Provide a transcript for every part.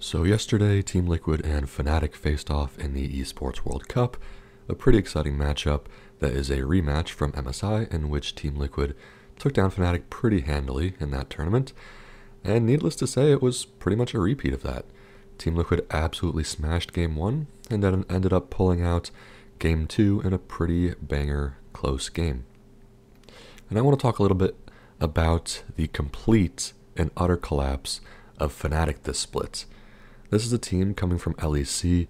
So yesterday, Team Liquid and FNATIC faced off in the Esports World Cup, a pretty exciting matchup that is a rematch from MSI in which Team Liquid took down FNATIC pretty handily in that tournament, and needless to say, it was pretty much a repeat of that. Team Liquid absolutely smashed Game 1 and then ended up pulling out Game 2 in a pretty banger close game. And I want to talk a little bit about the complete and utter collapse of FNATIC this split. This is a team coming from LEC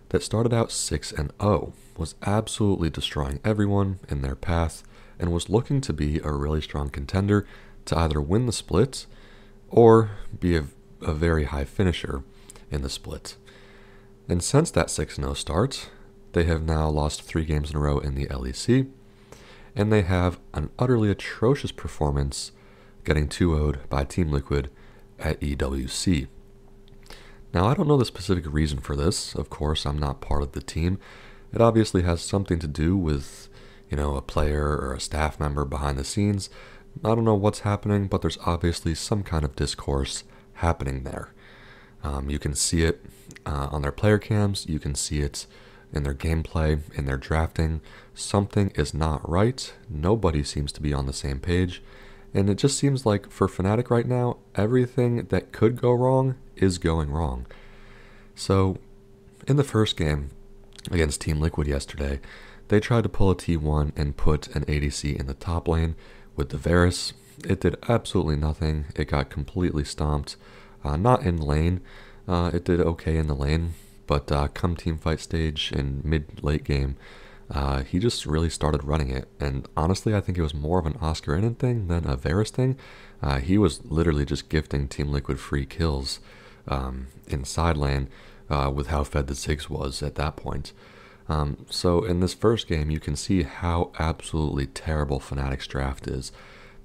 that started out 6-0, was absolutely destroying everyone in their path, and was looking to be a really strong contender to either win the split or be a very high finisher in the split. And since that 6-0 start, they have now lost 3 games in a row in the LEC, and they have an utterly atrocious performance getting 2-0'd by Team Liquid at EWC. Now, I don't know the specific reason for this. Of course, I'm not part of the team. It obviously has something to do with, a player or a staff member behind the scenes. I don't know what's happening, but there's obviously some kind of discourse happening there. You can see it on their player cams. You can see it in their gameplay, in their drafting. Something is not right. Nobody seems to be on the same page. And it just seems like for FNATIC right now, everything that could go wrong is going wrong. So, in the first game against Team Liquid yesterday, they tried to pull a T1 and put an ADC in the top lane with the Varus. It did absolutely nothing. It got completely stomped. Not in lane. It did okay in the lane, but come team fight stage in mid-late game, he just really started running it, and honestly I think it was more of an Oscar Innen thing than a Varus thing. He was literally just gifting Team Liquid free kills in side lane with how fed the Ziggs was at that point. So in this first game you can see how absolutely terrible FNATIC's draft is.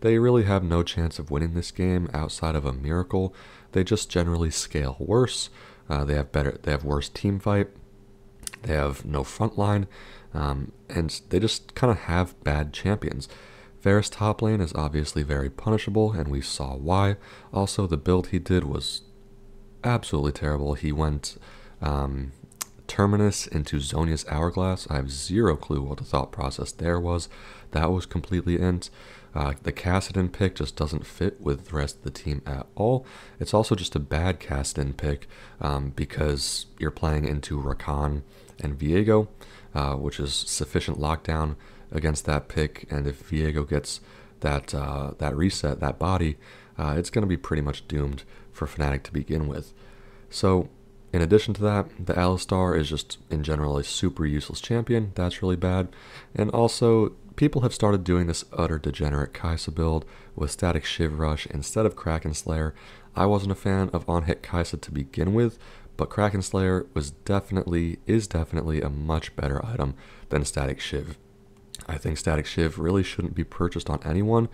They really have no chance of winning this game outside of a miracle. They just generally scale worse. They have worse team fight. They have no front line. And they just kind of have bad champions. Varus top lane is obviously very punishable, and we saw why. Also, the build he did was absolutely terrible. He went Terminus into Zhonya's Hourglass. I have zero clue what the thought process there was. That was completely int. The Kassadin pick just doesn't fit with the rest of the team at all. It's also just a bad Kassadin pick because you're playing into Rakan and Viego, which is sufficient lockdown against that pick, and if Viego gets that reset, that body, it's going to be pretty much doomed for FNATIC to begin with. So, in addition to that, the Alistar is just, in general, a super useless champion. That's really bad. And also, people have started doing this utter degenerate Kai'Sa build with static Shiv Rush instead of Kraken Slayer. I wasn't a fan of on-hit Kai'Sa to begin with, but Kraken Slayer is definitely a much better item than Static Shiv. I think Static Shiv really shouldn't be purchased on anyone.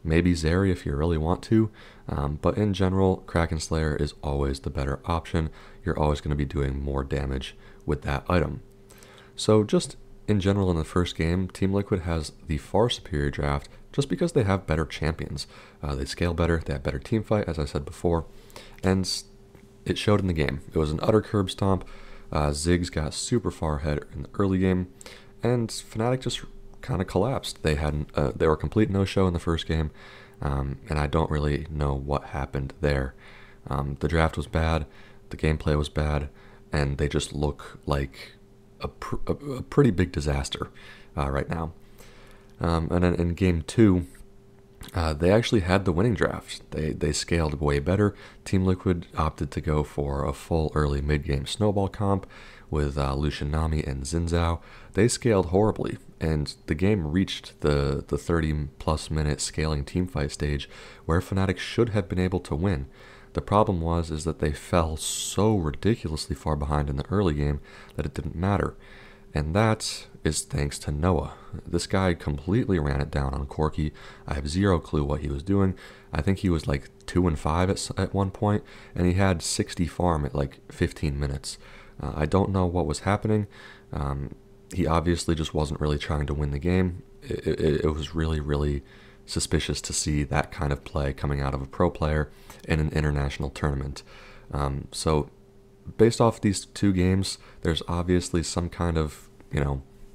Maybe Zeri if you really want to, but in general, Kraken Slayer is always the better option. You're always going to be doing more damage with that item. So just in general in the first game, Team Liquid has the far superior draft just because they have better champions. They scale better, they have better team fight, as I said before, and it showed in the game. It was an utter curb stomp. Ziggs got super far ahead in the early game, and FNATIC just kind of collapsed. They were a complete no-show in the first game, and I don't really know what happened there. The draft was bad, the gameplay was bad, and they just look like a pretty big disaster right now. And then in Game 2, they actually had the winning draft. They scaled way better. Team Liquid opted to go for a full early mid-game snowball comp with Lucian Nami and Xin Zhao. They scaled horribly, and the game reached the 30-plus minute scaling teamfight stage where FNATIC should have been able to win. The problem is that they fell so ridiculously far behind in the early game that it didn't matter. And that is thanks to Noah. This guy completely ran it down on Corki. I have zero clue what he was doing. I think he was like 2-5 at one point, and he had 60 farm at like 15 minutes. I don't know what was happening. He obviously just wasn't really trying to win the game. It was really, really suspicious to see that kind of play coming out of a pro player in an international tournament. So based off these two games, there's obviously some kind of,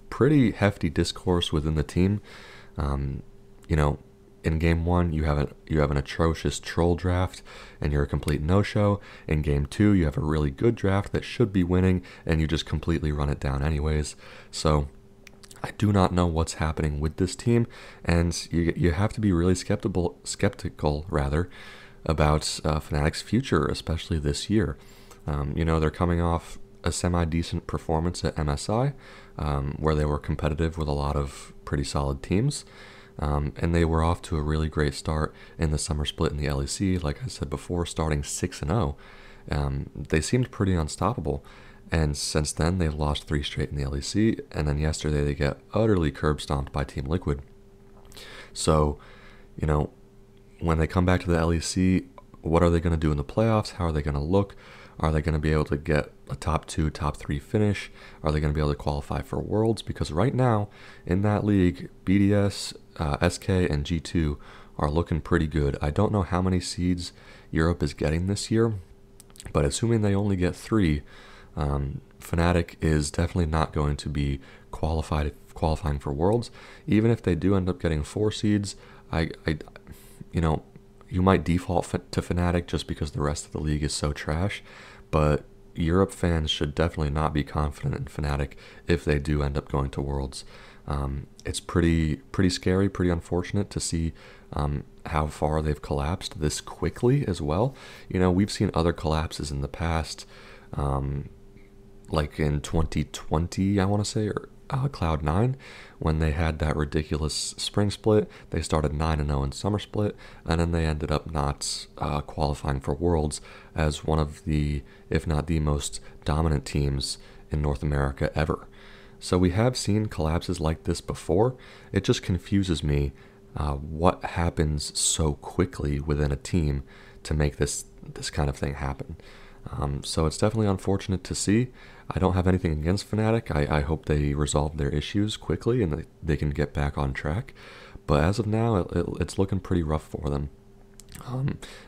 pretty hefty discourse within the team. Um, you know, in game one, you have an atrocious troll draft, and you're a complete no-show. In game two, you have a really good draft that should be winning, and you just completely run it down anyways. So I do not know what's happening with this team, and you have to be really skeptical rather, about Fnatic's future, especially this year. They're coming off a semi-decent performance at MSI, where they were competitive with a lot of pretty solid teams. And they were off to a really great start in the summer split in the LEC. Like I said before, starting 6-0. They seemed pretty unstoppable. And since then, they've lost 3 straight in the LEC. And then yesterday, they get utterly curb stomped by Team Liquid. So, when they come back to the LEC, what are they going to do in the playoffs? How are they going to look? Are they going to be able to get a top 2, top 3 finish? Are they going to be able to qualify for Worlds? Because right now, in that league, BDS, SK, and G2 are looking pretty good. I don't know how many seeds Europe is getting this year, but assuming they only get 3, FNATIC is definitely not going to be qualifying for Worlds. Even if they do end up getting 4 seeds, you might default to FNATIC just because the rest of the league is so trash, but Europe fans should definitely not be confident in FNATIC if they do end up going to Worlds. It's pretty scary, pretty unfortunate to see how far they've collapsed this quickly as well. We've seen other collapses in the past, like in 2020, I want to say, or Cloud9, when they had that ridiculous spring split. They started 9-0 in summer split, and then they ended up not qualifying for Worlds as one of the, if not the most dominant teams in North America ever. So we have seen collapses like this before. It just confuses me what happens so quickly within a team to make this kind of thing happen. So it's definitely unfortunate to see. I don't have anything against FNATIC. I hope they resolve their issues quickly and they can get back on track. But as of now, it's looking pretty rough for them.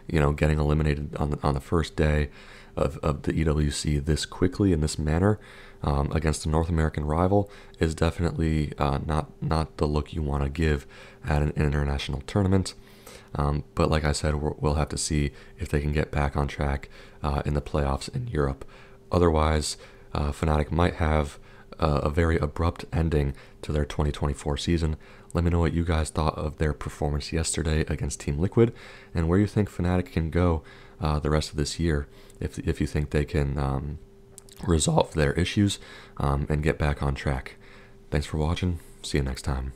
Getting eliminated on the first day of the EWC this quickly in this manner against a North American rival is definitely not the look you want to give at an international tournament. But like I said, we'll have to see if they can get back on track in the playoffs in Europe. Otherwise, FNATIC might have a very abrupt ending to their 2024 season. Let me know what you guys thought of their performance yesterday against Team Liquid, and where you think FNATIC can go the rest of this year, if you think they can resolve their issues and get back on track. Thanks for watching. See you next time.